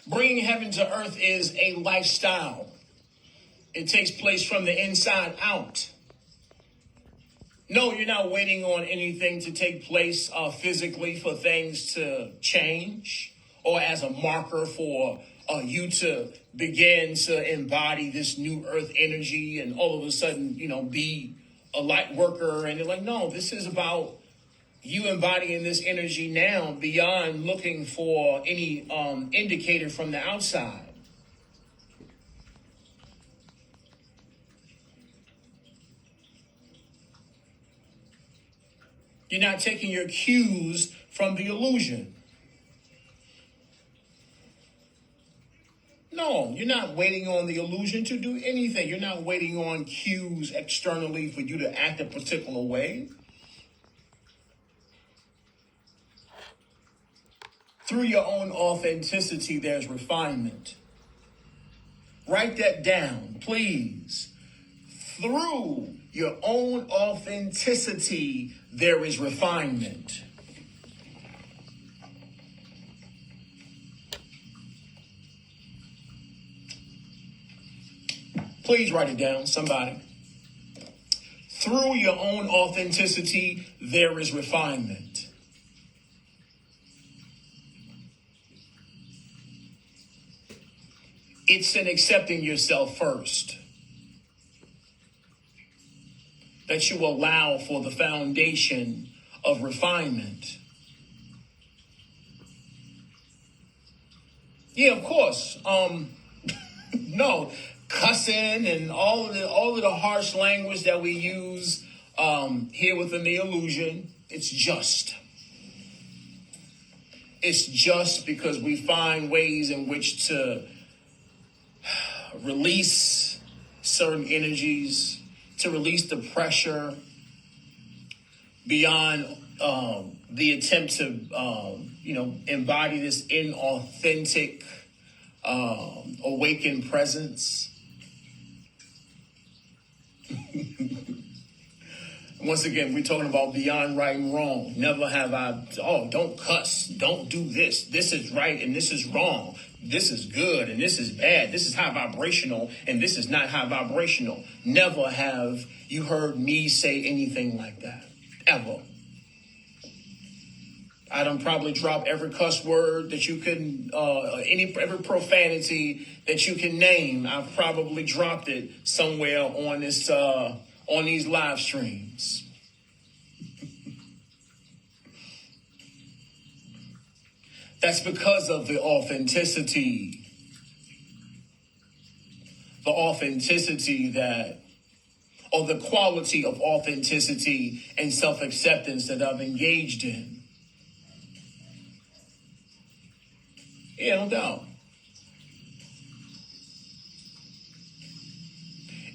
Bringing heaven to earth is a lifestyle. It takes place from the inside out. No, you're not waiting on anything to take place physically for things to change or as a marker for you to begin to embody this new earth energy and all of a sudden, be a light worker. And they're like, no, this is about you embodying this energy now beyond looking for any indicator from the outside. You're not taking your cues from the illusion. No, you're not waiting on the illusion to do anything. You're not waiting on cues externally for you to act a particular way. Through your own authenticity, there's refinement. Write that down, please. Through your own authenticity, there is refinement. Please write it down, somebody. Through your own authenticity, there is refinement. It's in accepting yourself first that you allow for the foundation of refinement. Yeah, of course. No, cussing and all of the harsh language that we use here within the illusion, it's just. It's just because we find ways in which to release certain energies, to release the pressure beyond the attempt to, embody this inauthentic, awakened presence. Once again, we're talking about beyond right and wrong. Never have don't cuss, don't do this. This is right and this is wrong. This is good and this is bad. This is high vibrational and this is not high vibrational. Never have you heard me say anything like that, ever. I done probably drop every cuss word that you can, every profanity that you can name. I've probably dropped it somewhere on this, on these live streams. That's because of the authenticity that, or the quality of authenticity and self-acceptance that I've engaged in. Yeah, no doubt.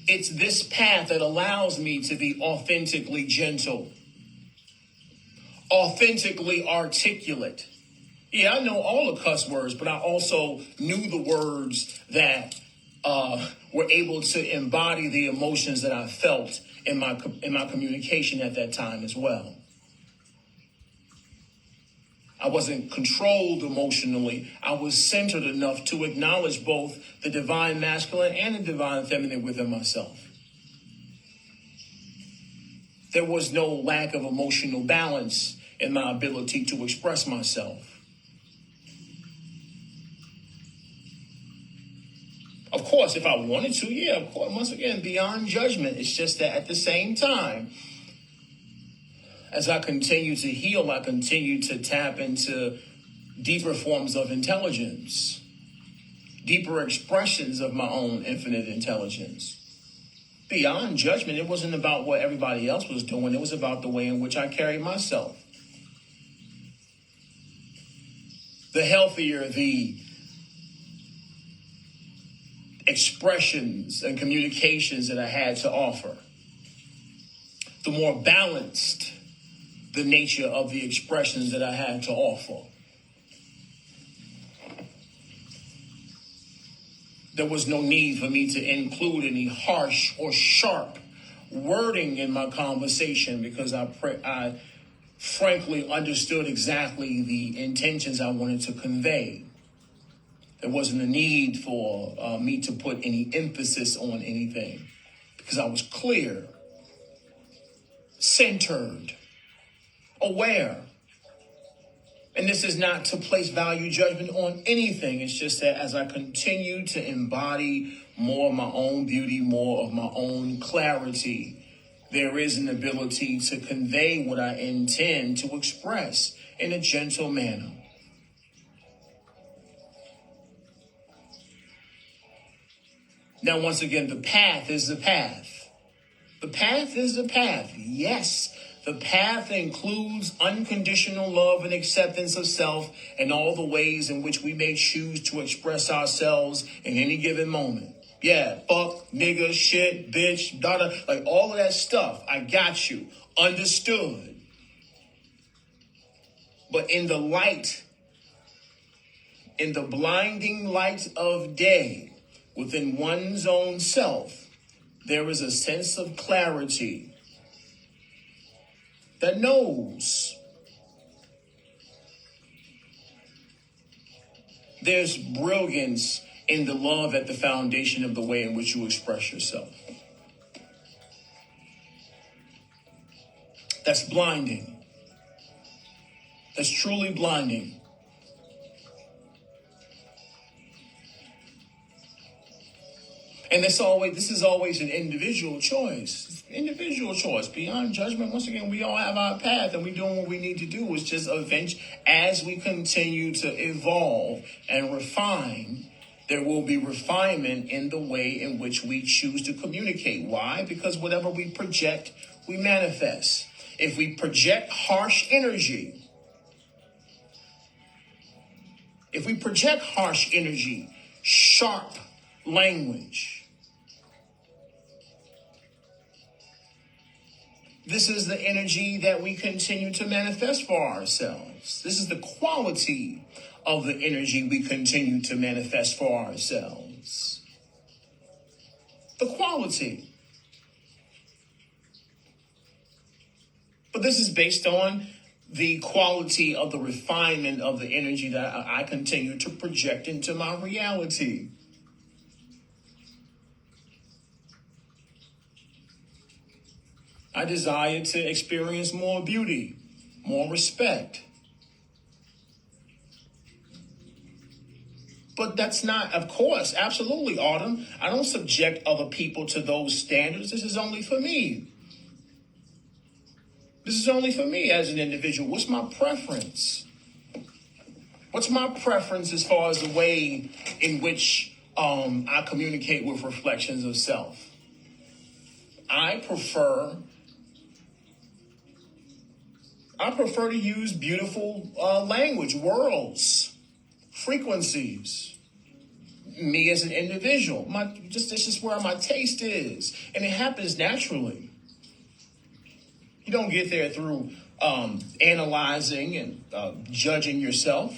It's this path that allows me to be authentically gentle, authentically articulate. Yeah, I know all the cuss words, but I also knew the words that were able to embody the emotions that I felt in my communication at that time as well. I wasn't controlled emotionally. I was centered enough to acknowledge both the divine masculine and the divine feminine within myself. There was no lack of emotional balance in my ability to express myself. Of course, if I wanted to, yeah, of course, once again, beyond judgment. It's just that at the same time, as I continue to heal, I continue to tap into deeper forms of intelligence, deeper expressions of my own infinite intelligence. Beyond judgment, it wasn't about what everybody else was doing. It was about the way in which I carried myself. The healthier the expressions and communications that I had to offer, the more balanced the nature of the expressions that I had to offer. There was no need for me to include any harsh or sharp wording in my conversation because I frankly understood exactly the intentions I wanted to convey. There wasn't a need for me to put any emphasis on anything because I was clear, centered, aware. And this is not to place value judgment on anything. It's just that as I continue to embody more of my own beauty, more of my own clarity, there is an ability to convey what I intend to express in a gentle manner. Now, once again, the path is the path. The path is the path. Yes, the path includes unconditional love and acceptance of self and all the ways in which we may choose to express ourselves in any given moment. Yeah, fuck, nigga, shit, bitch, daughter, like all of that stuff. I got you. Understood. But in the light, in the blinding light of day, within one's own self, there is a sense of clarity that knows. There's brilliance in the love at the foundation of the way in which you express yourself. That's blinding. That's truly blinding. And this is always an individual choice. Individual choice. Beyond judgment, once again, we all have our path and we're doing what we need to do. It's just as we continue to evolve and refine, there will be refinement in the way in which we choose to communicate. Why? Because whatever we project, we manifest. If we project harsh energy, sharp language, this is the energy that we continue to manifest for ourselves. This is the quality of the energy we continue to manifest for ourselves. The quality. But this is based on the quality of the refinement of the energy that I continue to project into my reality. I desire to experience more beauty, more respect. But that's not, of course, absolutely, Autumn. I don't subject other people to those standards. This is only for me. This is only for me as an individual. What's my preference? What's my preference as far as the way in which I communicate with reflections of self? I prefer to use beautiful language, words, frequencies. Me as an individual, this is where my taste is, and it happens naturally. You don't get there through analyzing and judging yourself.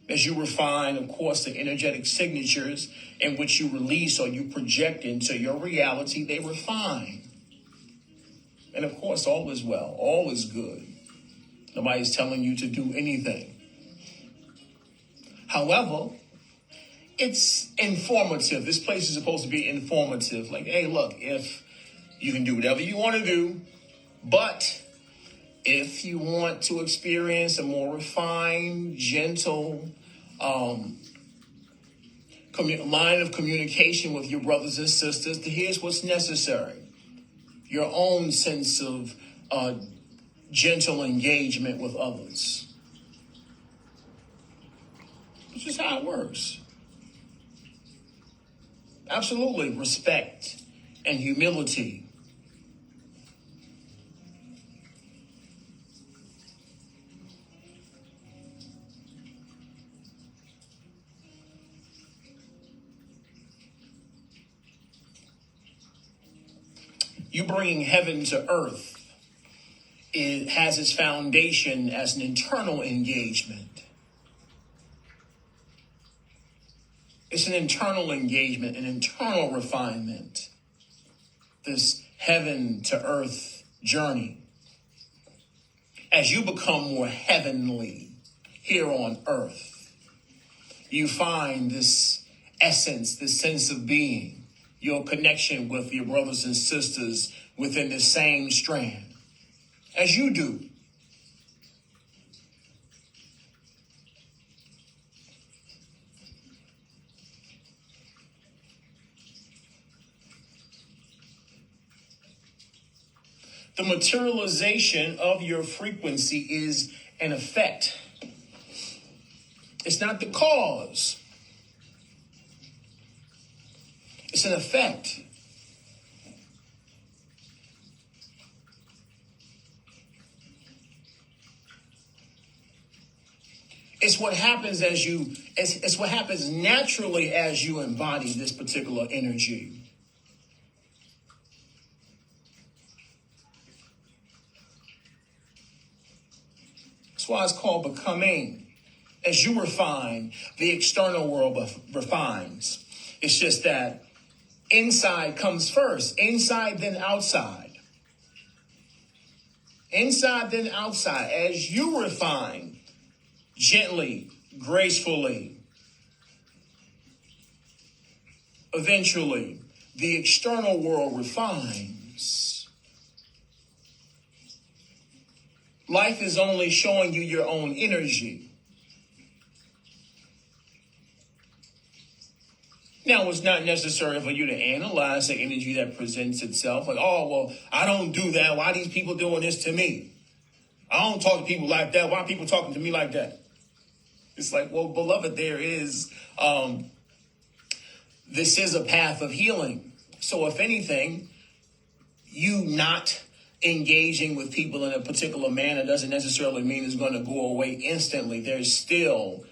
As you refine, of course, the energetic signatures in which you release or you project into your reality, they refine. And of course, all is well. All is good. Nobody's telling you to do anything. However, it's informative. This place is supposed to be informative. Like, hey, look, if you can do whatever you want to do, but if you want to experience a more refined, gentle line of communication with your brothers and sisters, here's what's necessary. Your own sense of gentle engagement with others. It's just how it works. Absolutely, respect and humility. You bringing heaven to earth, it has its foundation as an internal engagement. It's an internal engagement, an internal refinement. This heaven to earth journey. As you become more heavenly here on earth, you find this essence, this sense of being, your connection with your brothers and sisters within the same strand, as you do. The materialization of your frequency is an effect. It's not the cause. It's an effect. It's what happens it's what happens naturally as you embody this particular energy. That's why it's called becoming. As you refine, the external world refines. It's just that inside comes first. Inside, then outside. Inside, then outside. As you refine, gently, gracefully, eventually, the external world refines. Life is only showing you your own energy. Now, it's not necessary for you to analyze the energy that presents itself. Like, oh, well, I don't do that. Why are these people doing this to me? I don't talk to people like that. Why are people talking to me like that? It's like, well, beloved, this is a path of healing. So if anything, you not engaging with people in a particular manner doesn't necessarily mean it's going to go away instantly. There's still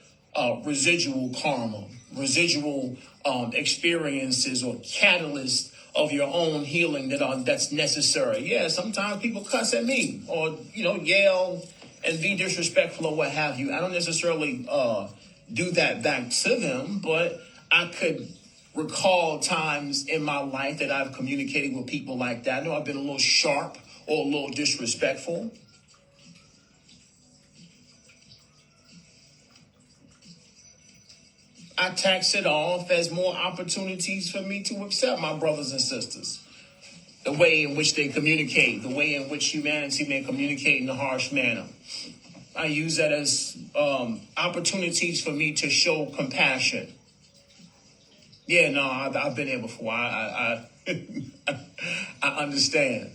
residual karma, residual experiences or catalysts of your own healing that's necessary. Yeah, sometimes people cuss at me or, yell and be disrespectful or what have you. I don't necessarily do that back to them, but I could recall times in my life that I've communicated with people like that. I know I've been a little sharp or a little disrespectful. I tax it off as more opportunities for me to accept my brothers and sisters. The way in which they communicate, the way in which humanity may communicate in a harsh manner. I use that as opportunities for me to show compassion. Yeah, no, I've been there before. I understand.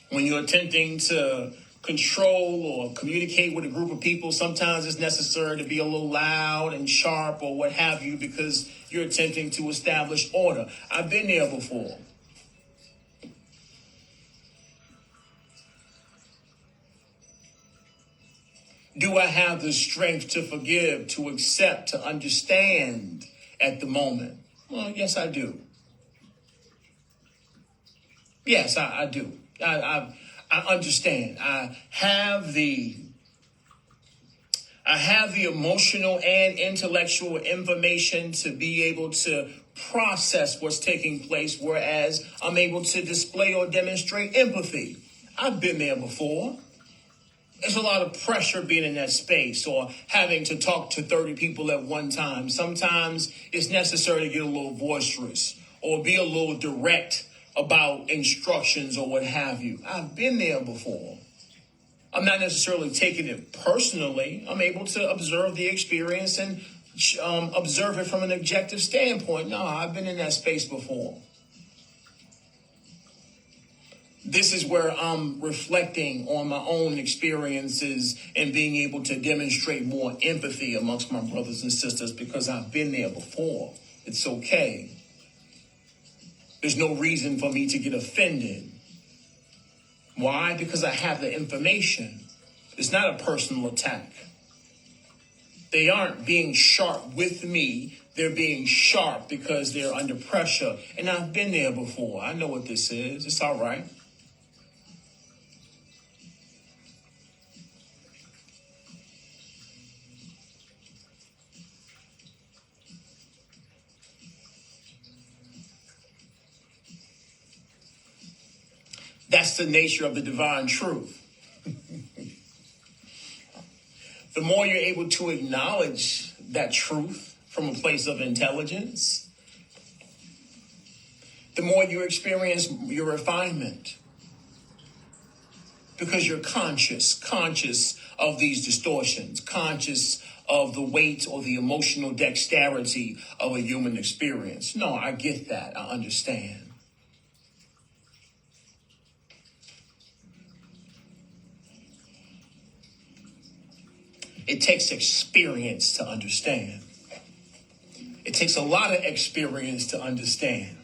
When you're attempting to control or communicate with a group of people, sometimes it's necessary to be a little loud and sharp or what have you because you're attempting to establish order. I've been there before. Do I have the strength to forgive, to accept, to understand at the moment? Well, yes, I do. Yes, I do. I understand. I have the emotional and intellectual information to be able to process what's taking place, whereas I'm able to display or demonstrate empathy. I've been there before. There's a lot of pressure being in that space or having to talk to 30 people at one time. Sometimes it's necessary to get a little boisterous or be a little direct about instructions or what have you. I've been there before. I'm not necessarily taking it personally. I'm able to observe the experience and observe it from an objective standpoint. No, I've been in that space before. This is where I'm reflecting on my own experiences and being able to demonstrate more empathy amongst my brothers and sisters because I've been there before. It's okay. There's no reason for me to get offended. Why? Because I have the information. It's not a personal attack. They aren't being sharp with me. They're being sharp because they're under pressure. And I've been there before. I know what this is. It's all right. That's the nature of the divine truth. The more you're able to acknowledge that truth from a place of intelligence, the more you experience your refinement. Because you're conscious of these distortions, conscious of the weight or the emotional dexterity of a human experience. No, I get that. I understand. It takes experience to understand. It takes a lot of experience to understand.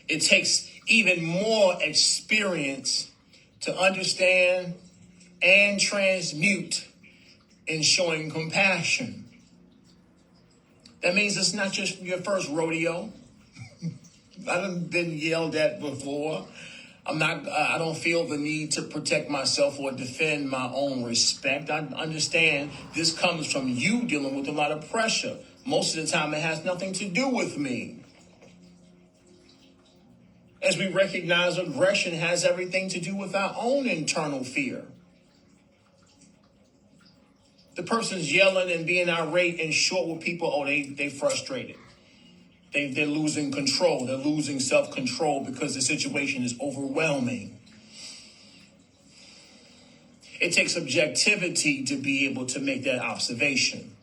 It takes even more experience to understand and transmute in showing compassion. That means it's not just your first rodeo. I've been yelled at before. I don't feel the need to protect myself or defend my own respect. I understand this comes from you dealing with a lot of pressure. Most of the time, it has nothing to do with me. As we recognize, aggression has everything to do with our own internal fear. The person's yelling and being irate and short with people, they frustrated. They're losing control. They're losing self-control because the situation is overwhelming. It takes objectivity to be able to make that observation.